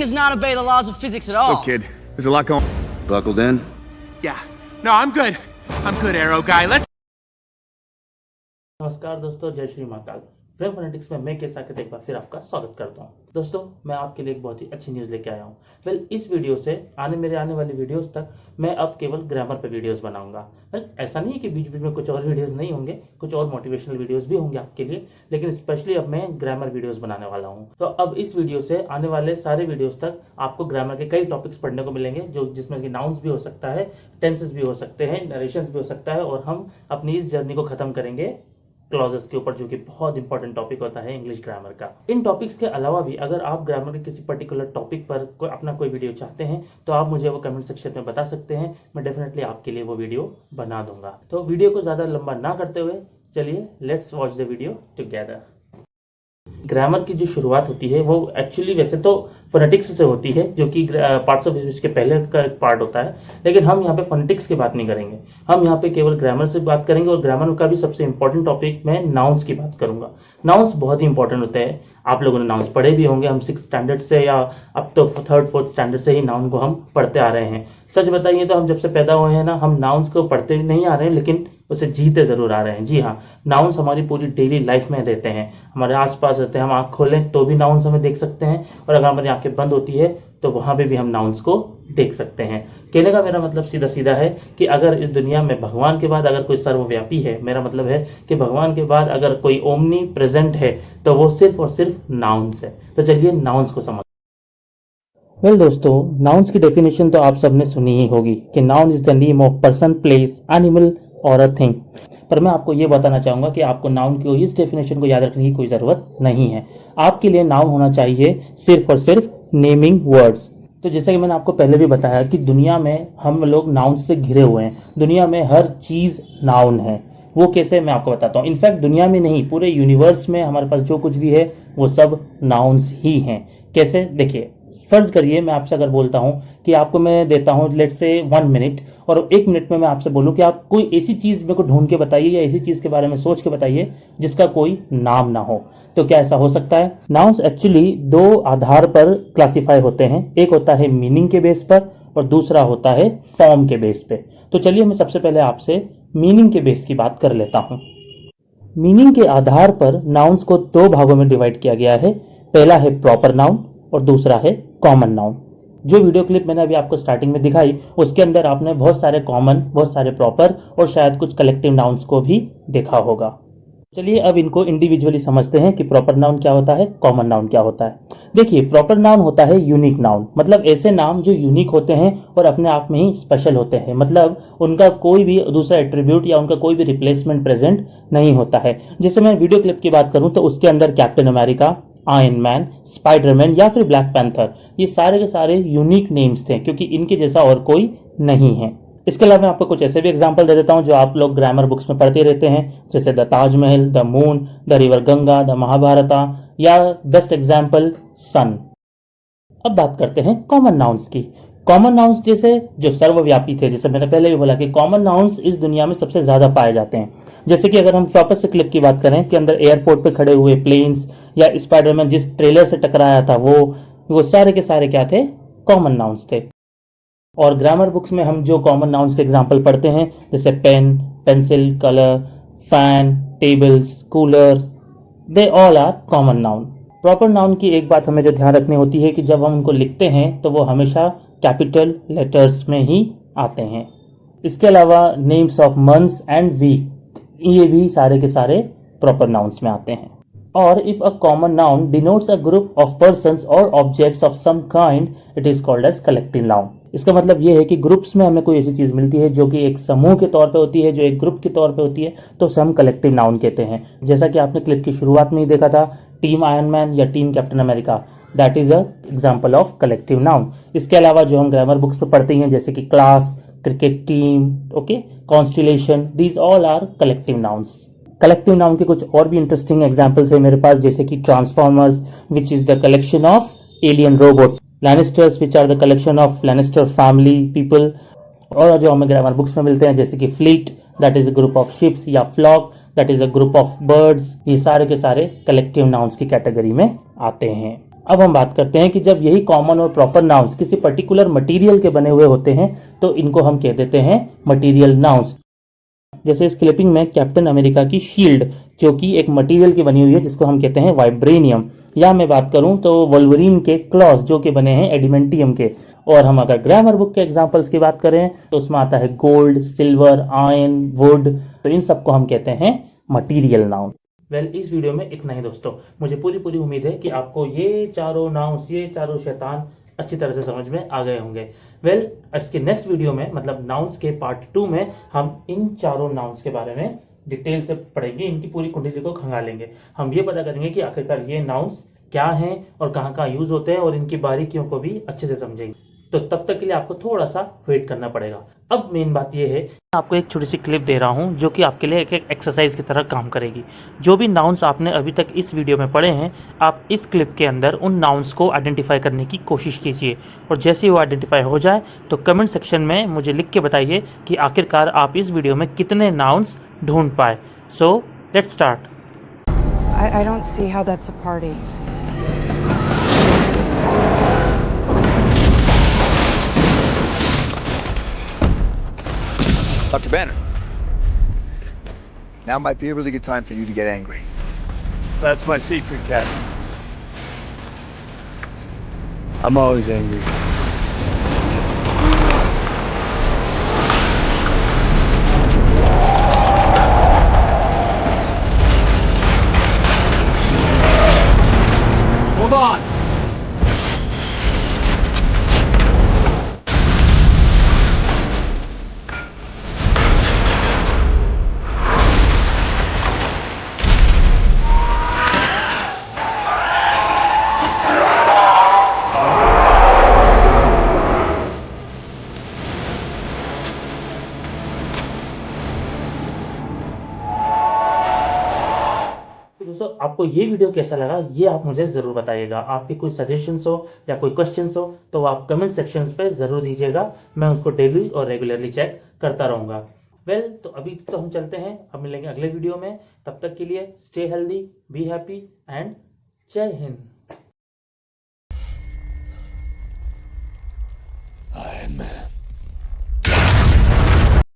does not obey the laws of physics at all. Look, kid, there's a lot going. Buckled in? Yeah. No, I'm good. I'm good, Arrow guy. Let's. नमस्कार दोस्तों, जय Shri Mahakal. Frame phonetics में मैं कैसा के एक बार फिर आपका स्वागत करता हूं। दोस्तों, मैं आपके लिए एक बहुत ही अच्छी न्यूज़ लेके आया हूं। इस वीडियो से आने वाली वीडियोस तक मैं अब केवल ग्रामर पे वीडियोस बनाऊंगा। ऐसा नहीं है कि बीच बीच में कुछ और वीडियोस नहीं होंगे, कुछ और मोटिवेशनल वीडियोस भी होंगे आपके लिए, लेकिन स्पेशली अब मैं ग्रामर वीडियोस बनाने वाला हूँ। तो अब इस वीडियो से आने वाले सारे वीडियोस तक आपको ग्रामर के कई टॉपिक्स पढ़ने को मिलेंगे, जो जिसमें कि नाउन्स भी हो सकता है, टेंसेस भी हो सकते हैं, नरेशंस भी हो सकता है, और हम अपनी इस जर्नी को खत्म करेंगे क्लॉजेस के ऊपर, जो कि बहुत इंपॉर्टेंट टॉपिक होता है इंग्लिश ग्रामर का। इन टॉपिक्स के अलावा भी अगर आप ग्रामर के किसी पर्टिकुलर टॉपिक पर अपना कोई वीडियो चाहते हैं तो आप मुझे वो कमेंट सेक्शन में बता सकते हैं। मैं डेफिनेटली आपके लिए वो वीडियो बना दूंगा। तो वीडियो को ज़्यादा लंबा ना करते हुए चलिए let's watch the video together. Grammar की जो शुरुआत होती है वो एक्चुअली वैसे तो फोनेटिक्स से होती है, जो कि पार्ट्स ऑफ स्पीच के पहले का एक पार्ट होता है, लेकिन हम यहाँ पे फोनेटिक्स की बात नहीं करेंगे। हम यहाँ पे केवल ग्रामर से बात करेंगे, और ग्रामर का भी सबसे इंपॉर्टेंट टॉपिक मैं नाउन्स की बात करूंगा। नाउन्स बहुत ही इंपॉर्टेंट होते हैं। आप लोगों ने नाउन्स पढ़े भी होंगे। हम 6th स्टैंडर्ड से या अब तो 3rd 4th स्टैंडर्ड से ही नाउन को हम पढ़ते आ रहे हैं। सच बताइए तो हम जब से पैदा हुए हैं ना, हम नाउन्स को पढ़ते नहीं आ रहे हैं, लेकिन उसे जीते जरूर आ रहे हैं। जी हाँ, नाउन्स हमारी पूरी डेली लाइफ में रहते हैं, हमारे आसपास रहते हैं। हम आँख खोलें तो भी नाउन्स हमें देख सकते हैं, और अगर हमारी आंखें बंद होती है तो वहां पे भी हम नाउन्स को देख सकते हैं। कहने का मेरा मतलब सीधा सीधा है कि अगर इस दुनिया में भगवान के बाद अगर कोई सर्वव्यापी है, मेरा मतलब है कि भगवान के बाद अगर कोई ओमनी प्रेजेंट है, तो वो सिर्फ और सिर्फ नाउन्स है। तो चलिए नाउन्स को समझ। दोस्तों, नाउन्स की डेफिनेशन तो आप सबने सुनी ही होगी कि noun is the name of person, place, animal और अ थिंग। पर मैं आपको ये बताना चाहूंगा कि आपको नाउन की इस डेफिनेशन को याद रखने की कोई ज़रूरत नहीं है। आपके लिए नाउन होना चाहिए सिर्फ और सिर्फ नेमिंग वर्ड्स। तो जैसे कि मैंने आपको पहले भी बताया कि दुनिया में हम लोग नाउन से घिरे हुए हैं। दुनिया में हर चीज़ नाउन है। वो कैसे, मैं आपको बताता हूँ। इनफैक्ट दुनिया में नहीं, पूरे यूनिवर्स में हमारे पास जो कुछ भी है वो सब नाउन्स ही हैं। कैसे, देखिए, फर्ज करिए मैं आपसे अगर बोलता हूं कि आपको मैं देता हूं लेट्स से 1 मिनट, और 1 मिनट में मैं आपसे बोलूं कि आप कोई ऐसी चीज मेरे को ढूंढ के बताइए या ऐसी चीज के बारे में सोच के बताइए जिसका कोई नाम ना हो, तो क्या ऐसा हो सकता है? नाउन्स एक्चुअली 2 आधार पर क्लासिफाई होते हैं। एक होता है मीनिंग के बेस पर, और दूसरा होता है फॉर्म के बेस पे। तो चलिए मैं सबसे पहले आपसे मीनिंग के बेस की बात कर लेता हूं। मीनिंग के आधार पर नाउन्स को 2 भागों में डिवाइड किया गया है। पहला है प्रॉपर नाउन और दूसरा है कॉमन नाउन। जो वीडियो क्लिप मैंने अभी आपको स्टार्टिंग में दिखाई, उसके अंदर आपने बहुत सारे कॉमन, बहुत सारे प्रॉपर और शायद कुछ कलेक्टिव नाउन्स को भी देखा होगा। चलिए अब इनको इंडिविजुअली समझते हैं कि प्रॉपर नाउन क्या होता है, कॉमन नाउन क्या होता है। देखिए, प्रॉपर नाउन होता है यूनिक नाउन, मतलब ऐसे नाम जो यूनिक होते हैं और अपने आप में ही स्पेशल होते हैं, मतलब उनका कोई भी दूसरा एट्रीब्यूट या उनका कोई भी रिप्लेसमेंट प्रेजेंट नहीं होता है। जैसे मैं वीडियो क्लिप की बात करूं तो उसके अंदर captain America, iron man, Spiderman या फिर ब्लैक पैंथर, ये सारे के सारे यूनिक नेम्स थे, क्योंकि इनके जैसा और कोई नहीं है। इसके अलावा मैं आपको कुछ ऐसे भी एग्जांपल दे देता हूं जो आप लोग ग्रामर बुक्स में पढ़ते रहते हैं, जैसे the Taj Mahal, the moon, the river Ganga, the Mahabharata, या बेस्ट एग्जांपल सन। अब बात करते हैं कॉमन नाउन्स की। कॉमन नाउन्स जैसे जो सर्वव्यापी थे, जैसे मैंने पहले भी बोला कि कॉमन नाउन्स इस दुनिया में सबसे ज्यादा पाए जाते हैं। जैसे कि अगर हम प्रॉपर से क्लिप की बात करें कि अंदर एयरपोर्ट पे खड़े हुए प्लेन्स, या स्पाइडरमैन जिस ट्रेलर से टकराया था, वो सारे के सारे क्या थे? कॉमन नाउन्स थे। और ग्रामर बुक्स में हम जो कॉमन नाउन्स के एग्जाम्पल पढ़ते हैं, जैसे pen, pencil, colour, fan, tables, coolers, they all are common noun. Proper noun की एक बात हमें जो ध्यान रखनी होती है कि जब हम उनको लिखते हैं तो वो हमेशा कैपिटल लेटर्स में ही आते हैं। इसके अलावा names of months and week, ये भी सारे के सारे प्रॉपर नाउन्स में आते हैं। और if a common noun denotes a group of persons और objects of some kind, it is called as collective noun. इसका मतलब ये है कि ग्रुप्स में हमें कोई ऐसी चीज मिलती है जो कि एक समूह के तौर पे होती है, जो एक ग्रुप के तौर पे होती है, तो उसे हम कलेक्टिव नाउन कहते हैं। जैसा कि आपने क्लिप की शुरुआत में ही देखा था, टीम आयरन मैन या team captain America, that is a example of collective noun. इसके अलावा जो हम ग्रामर बुक्स पे पढ़ते हैं, जैसे कि class, cricket team, okay, constellation, these all are collective nouns. Collective noun के कुछ और भी इंटरेस्टिंग एग्जांपल्स है मेरे पास, जैसे कि Transformers, which is the collection of alien robots, Lannisters, which are the collection of Lannister family people, और जो हमें ग्रामर बुक्स में मिलते हैं जैसे कि fleet, that is a group of ships, या flock, that is a group of birds, ये सारे के सारे कलेक्टिव नाउन्स की कैटेगरी में आते हैं। अब हम बात करते हैं कि जब यही कॉमन और प्रॉपर नाउन्स किसी पर्टिकुलर मटेरियल के बने हुए होते हैं तो इनको हम कह देते हैं मटेरियल नाउन्स। जैसे इस क्लिपिंग में कैप्टन अमेरिका की शील्ड जो कि एक मटेरियल की बनी हुई है जिसको हम कहते हैं वाइब्रेनियम, या मैं बात करूं तो वोल्वरीन के क्लॉज जो कि बने हैं एडिमेंटियम के। और हम अगर ग्रामर बुक के एग्जांपल्स की बात करें तो उसमें आता है गोल्ड, सिल्वर, आयरन, वुड, तो इन सबको हम कहते हैं मटेरियल नाउन। इस वीडियो में इतना ही दोस्तों। मुझे पूरी उम्मीद है कि आपको ये चारों नाउन्स, ये चारों शैतान अच्छी तरह से समझ में आ गए होंगे। इसके नेक्स्ट वीडियो में मतलब नाउन्स के पार्ट 2 में हम इन चारों नाउन्स के बारे में डिटेल से पढ़ेंगे, इनकी पूरी कुंडली को खंगालेंगे। हम ये पता करेंगे कि आखिरकार ये नाउन्स क्या हैं और कहाँ यूज होते हैं और इनकी बारीकियों को भी अच्छे से समझेंगे। तो तब तक के लिए आपको थोड़ा सा वेट करना पड़ेगा। अब मेन बात यह है, आपको एक छोटी सी क्लिप दे रहा हूं जो कि आपके लिए एक एक्सरसाइज की तरह काम करेगी। जो भी नाउन्स आपने अभी तक इस वीडियो में पढ़े हैं, आप इस क्लिप के अंदर उन नाउन्स को आइडेंटिफाई करने की कोशिश कीजिए और जैसे ही वो आइडेंटिफाई हो जाए तो कमेंट सेक्शन में मुझे लिख के बताइए कि आखिरकार आप इस वीडियो में कितने नाउन्स ढूंढ पाए। So let's start. I don't see how that's a party. Dr. Banner, now might be a really good time for you to get angry. That's my secret, Captain. I'm always angry. Hold on! दोस्तों आपको ये video कैसा लगा ये आप मुझे ज़रूर बताइएगा। आपके कोई सजेशंस हो या कोई क्वेश्चंस हो तो आप कमेंट सेक्शंस पे ज़रूर दीजिएगा, मैं उसको डेली और रेगुलरली चेक करता रहूँगा। तो अभी तो हम चलते हैं, अब मिलेंगे अगले वीडियो में। तब तक के लिए stay healthy, be happy and जय हिंद।